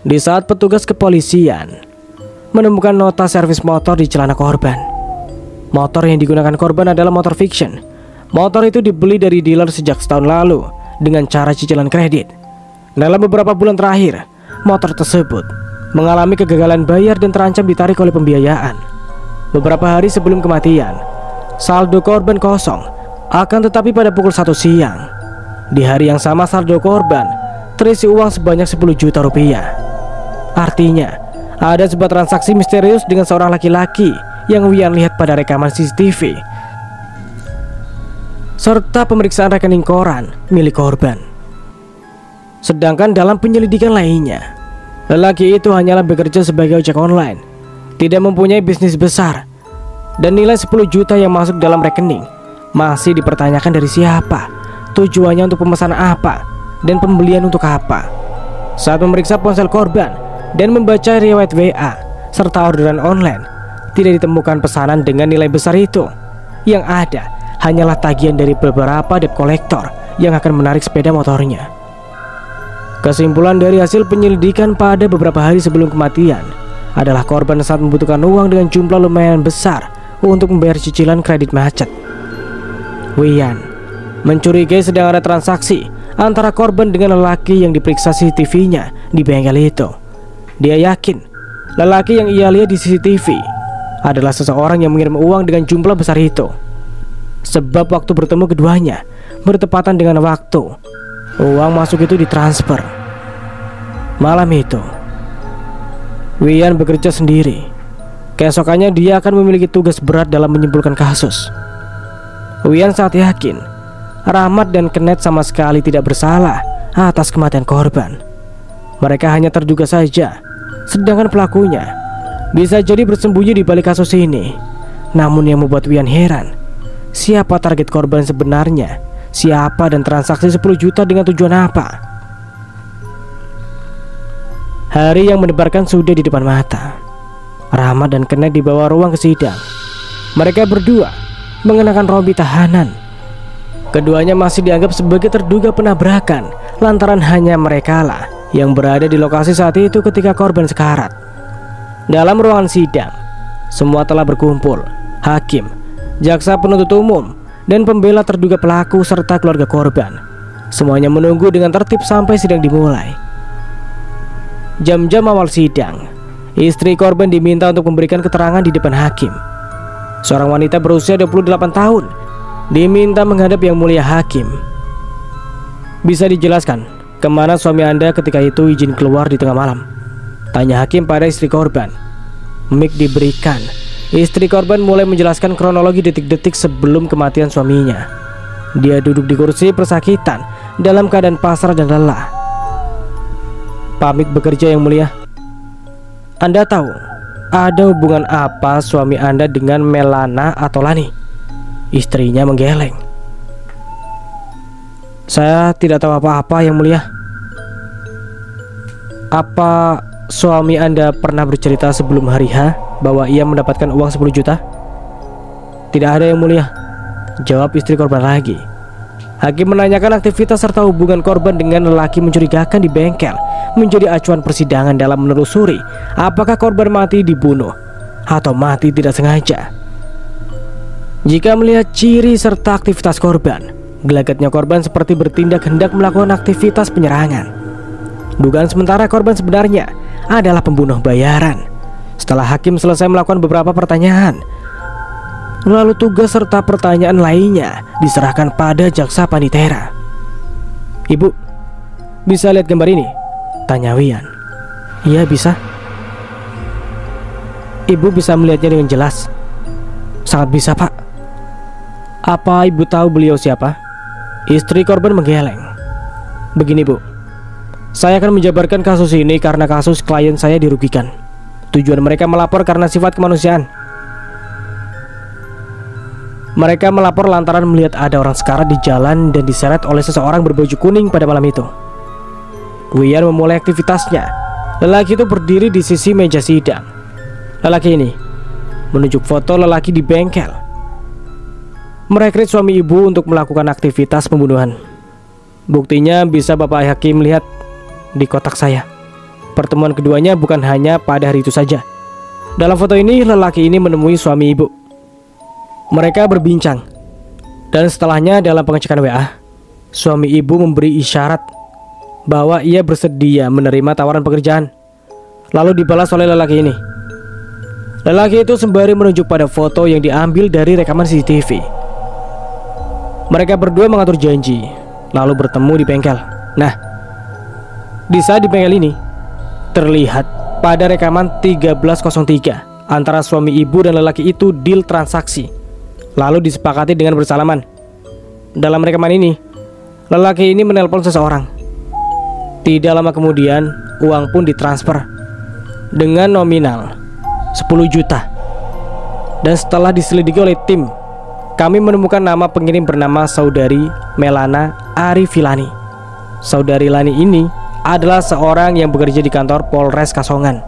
di saat petugas kepolisian menemukan nota servis motor di celana korban. Motor yang digunakan korban adalah motor fiction. Motor itu dibeli dari dealer sejak setahun lalu dengan cara cicilan kredit. Dalam beberapa bulan terakhir, motor tersebut mengalami kegagalan bayar dan terancam ditarik oleh pembiayaan. Beberapa hari sebelum kematian, saldo korban kosong. Akan tetapi pada pukul 1 siang, di hari yang sama saldo korban terisi uang sebanyak 10 juta rupiah. Artinya, ada sebuah transaksi misterius dengan seorang laki-laki yang Wian lihat pada rekaman CCTV serta pemeriksaan rekening koran milik korban. Sedangkan dalam penyelidikan lainnya, lelaki itu hanyalah bekerja sebagai ojek online, tidak mempunyai bisnis besar, dan nilai 10 juta yang masuk dalam rekening masih dipertanyakan dari siapa, tujuannya untuk pemesan apa, dan pembelian untuk apa. Saat memeriksa ponsel korban dan membaca riwayat WA serta orderan online, tidak ditemukan pesanan dengan nilai besar itu. Yang ada hanyalah tagihan dari beberapa debt collector yang akan menarik sepeda motornya. Kesimpulan dari hasil penyelidikan pada beberapa hari sebelum kematian adalah korban saat membutuhkan uang dengan jumlah lumayan besar untuk membayar cicilan kredit macet. Wian mencurigai sedang ada transaksi antara korban dengan lelaki yang diperiksa CCTV-nya di bengkel itu. Dia yakin lelaki yang ia lihat di CCTV adalah seseorang yang mengirim uang dengan jumlah besar itu. Sebab waktu bertemu keduanya bertepatan dengan waktu uang masuk itu ditransfer. Malam itu, Wian bekerja sendiri. Keesokannya dia akan memiliki tugas berat dalam menyimpulkan kasus. Wian sangat yakin Rahmat dan Kenet sama sekali tidak bersalah atas kematian korban. Mereka hanya terduga saja, sedangkan pelakunya bisa jadi bersembunyi di balik kasus ini. Namun yang membuat Wian heran, siapa target korban sebenarnya? Siapa dan transaksi 10 juta dengan tujuan apa? Hari yang mendebarkan sudah di depan mata. Rahmat dan Kenet dibawa ruang ke sidang. Mereka berdua mengenakan rompi tahanan. Keduanya masih dianggap sebagai terduga penabrakan lantaran hanya merekalah yang berada di lokasi saat itu ketika korban sekarat. Dalam ruangan sidang, semua telah berkumpul. Hakim, jaksa penuntut umum, dan pembela terduga pelaku serta keluarga korban. Semuanya menunggu dengan tertib sampai sidang dimulai. Jam-jam awal sidang, istri korban diminta untuk memberikan keterangan di depan hakim. Seorang wanita berusia 28 tahun diminta menghadap yang mulia hakim. Bisa dijelaskan kemana suami Anda ketika itu izin keluar di tengah malam? Tanya hakim pada istri korban. Mic diberikan. Istri korban mulai menjelaskan kronologi detik-detik sebelum kematian suaminya. Dia duduk di kursi persakitan dalam keadaan pasrah dan lelah. Pamit bekerja yang mulia. Anda tahu ada hubungan apa suami Anda dengan Melana atau Lani? Istrinya menggeleng. Saya tidak tahu apa-apa yang mulia. Apa suami Anda pernah bercerita sebelum hari H bahwa ia mendapatkan uang 10 juta? Tidak ada yang mulia, jawab istri korban lagi. Hakim menanyakan aktivitas serta hubungan korban dengan lelaki mencurigakan di bengkel menjadi acuan persidangan dalam menelusuri apakah korban mati dibunuh atau mati tidak sengaja. Jika melihat ciri serta aktivitas korban, gelagatnya korban seperti bertindak hendak melakukan aktivitas penyerangan. Dugaan sementara korban sebenarnya adalah pembunuh bayaran. Setelah hakim selesai melakukan beberapa pertanyaan, lalu tugas serta pertanyaan lainnya diserahkan pada jaksa panitera. Ibu, bisa lihat gambar ini? Tanya Wian. Iya bisa. Ibu bisa melihatnya dengan jelas? Sangat bisa, Pak. Apa ibu tahu beliau siapa? Istri korban menggeleng. Begini, Bu, saya akan menjabarkan kasus ini karena kasus klien saya dirugikan. Tujuan mereka melapor karena sifat kemanusiaan. Mereka melapor lantaran melihat ada orang sekarat di jalan dan diseret oleh seseorang berbaju kuning pada malam itu. Wian memulai aktivitasnya. Lelaki itu berdiri di sisi meja sidang. Lelaki ini menunjuk foto lelaki di bengkel. merekrut suami ibu untuk melakukan aktivitas pembunuhan. Buktinya bisa Bapak Hakim lihat di kotak saya. Pertemuan keduanya bukan hanya pada hari itu saja. Dalam foto ini, lelaki ini menemui suami ibu. Mereka berbincang, dan setelahnya dalam pengecekan WA, suami ibu memberi isyarat bahwa ia bersedia menerima tawaran pekerjaan. Lalu dibalas oleh lelaki ini. Lelaki itu sembari menunjuk pada foto yang diambil dari rekaman CCTV. Mereka berdua mengatur janji, lalu bertemu di bengkel. Nah, di saat di bengkel ini terlihat pada rekaman 1303 antara suami ibu dan lelaki itu deal transaksi, lalu disepakati dengan bersalaman. Dalam rekaman ini, lelaki ini menelpon seseorang. Tidak lama kemudian, uang pun ditransfer dengan nominal 10 juta. Dan setelah diselidiki oleh tim, kami menemukan nama pengirim bernama Saudari Melana Arifilani. Saudari Lani ini adalah seorang yang bekerja di kantor Polres Kasongan.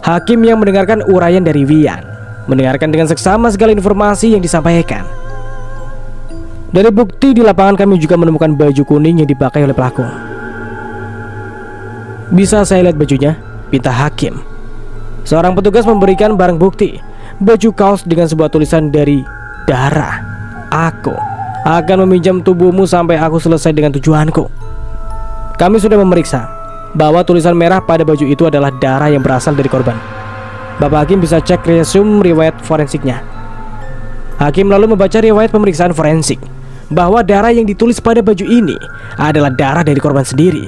Hakim yang mendengarkan uraian dari Wian mendengarkan dengan seksama segala informasi yang disampaikan. Dari bukti di lapangan kami juga menemukan baju kuning yang dipakai oleh pelaku. Bisa saya lihat bajunya? Pinta Hakim. Seorang petugas memberikan barang bukti, baju kaos dengan sebuah tulisan dari darah. Aku akan meminjam tubuhmu sampai aku selesai dengan tujuanku. Kami sudah memeriksa bahwa tulisan merah pada baju itu adalah darah yang berasal dari korban. Bapak Hakim bisa cek resume riwayat forensiknya. Hakim lalu membaca riwayat pemeriksaan forensik bahwa darah yang ditulis pada baju ini adalah darah dari korban sendiri.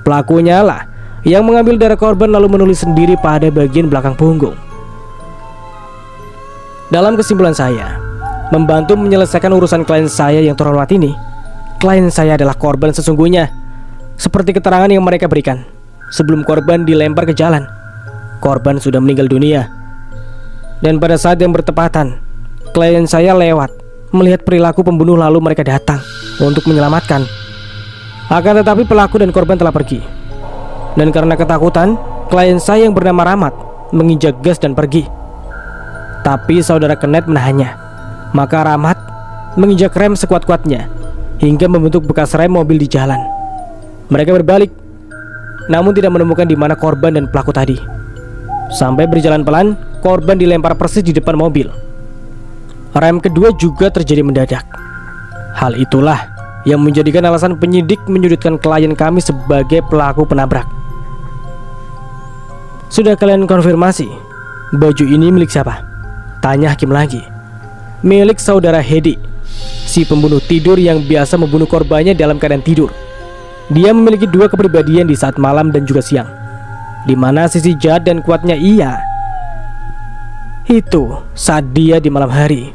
Pelakunya lah yang mengambil darah korban lalu menulis sendiri pada bagian belakang punggung. Dalam kesimpulan saya, membantu menyelesaikan urusan klien saya yang terhormat ini, klien saya adalah korban sesungguhnya. Seperti keterangan yang mereka berikan, sebelum korban dilempar ke jalan, korban sudah meninggal dunia. Dan pada saat yang bertepatan, klien saya lewat, melihat perilaku pembunuh lalu mereka datang untuk menyelamatkan. Akan tetapi pelaku dan korban telah pergi. Dan karena ketakutan, klien saya yang bernama Rahmat menginjak gas dan pergi. Tapi saudara Kenet menahannya. Maka Rahmat menginjak rem sekuat-kuatnya hingga membentuk bekas rem mobil di jalan. Mereka berbalik, namun tidak menemukan di mana korban dan pelaku tadi. Sampai berjalan pelan, korban dilempar persis di depan mobil. Rem kedua juga terjadi mendadak. Hal itulah yang menjadikan alasan penyidik menyudutkan klien kami sebagai pelaku penabrak. Sudah kalian konfirmasi, baju ini milik siapa? Tanya Hakim lagi. Milik saudara Hedi, si pembunuh tidur yang biasa membunuh korbannya dalam keadaan tidur. Dia memiliki dua kepribadian di saat malam dan juga siang, di mana sisi jahat dan kuatnya ia itu saat dia di malam hari.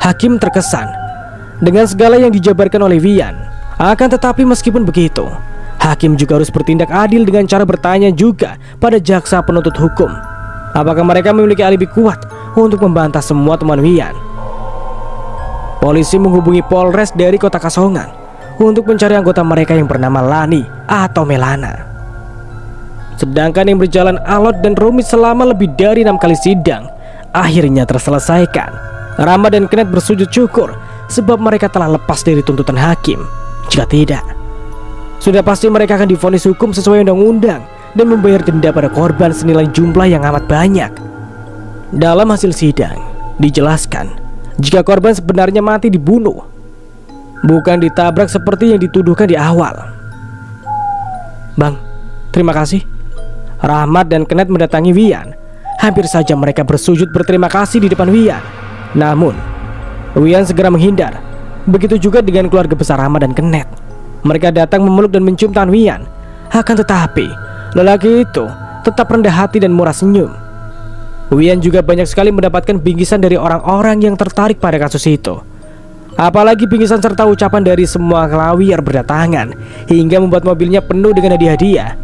Hakim terkesan dengan segala yang dijabarkan oleh Wian. Akan tetapi meskipun begitu, Hakim juga harus bertindak adil dengan cara bertanya juga pada jaksa penuntut hukum. Apakah mereka memiliki alibi kuat untuk membantah semua temuan Wian? Polisi menghubungi Polres dari kota Kasongan untuk mencari anggota mereka yang bernama Lani atau Melana. Sedangkan yang berjalan alot dan rumit selama lebih dari 6 kali sidang akhirnya terselesaikan. Rama dan Kenet bersujud syukur sebab mereka telah lepas dari tuntutan hakim. Jika tidak, sudah pasti mereka akan divonis hukum sesuai undang-undang dan membayar denda pada korban senilai jumlah yang amat banyak. Dalam hasil sidang dijelaskan jika korban sebenarnya mati dibunuh, bukan ditabrak seperti yang dituduhkan di awal. Bang, terima kasih. Rahmat dan Kenet mendatangi Wian. Hampir saja mereka bersujud berterima kasih di depan Wian. Namun Wian segera menghindar. Begitu juga dengan keluarga besar Rahmat dan Kenet. Mereka datang memeluk dan mencium tangan Wian. Akan tetapi lelaki itu tetap rendah hati dan murah senyum. Wian juga banyak sekali mendapatkan bingkisan dari orang-orang yang tertarik pada kasus itu. Apalagi bingkisan serta ucapan dari semua kelawiyar berdatangan, hingga membuat mobilnya penuh dengan hadiah-hadiah.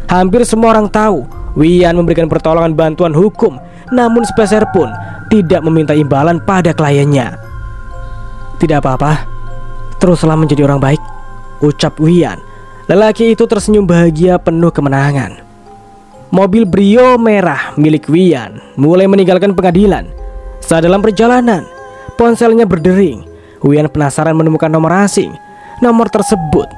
Hampir semua orang tahu Wian memberikan pertolongan bantuan hukum, namun sepeser pun tidak meminta imbalan pada kliennya. Tidak apa-apa, teruslah menjadi orang baik, ucap Wian. Lelaki itu tersenyum bahagia penuh kemenangan. Mobil Brio merah milik Wian mulai meninggalkan pengadilan. Saat dalam perjalanan, Ponselnya berdering. Wian penasaran menemukan nomor asing. Nomor tersebut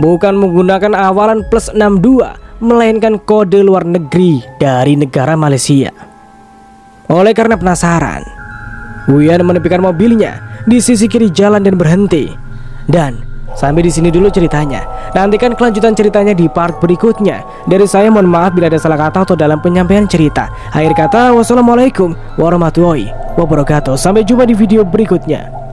bukan menggunakan awalan +62, melainkan kode luar negeri dari negara Malaysia. Oleh karena penasaran, Wian menepikan mobilnya di sisi kiri jalan dan berhenti. Dan sampai di sini dulu ceritanya. Nantikan kelanjutan ceritanya di part berikutnya. Dari saya mohon maaf bila ada salah kata atau dalam penyampaian cerita. Akhir kata, wassalamualaikum warahmatullahi wabarakatuh. Sampai jumpa di video berikutnya.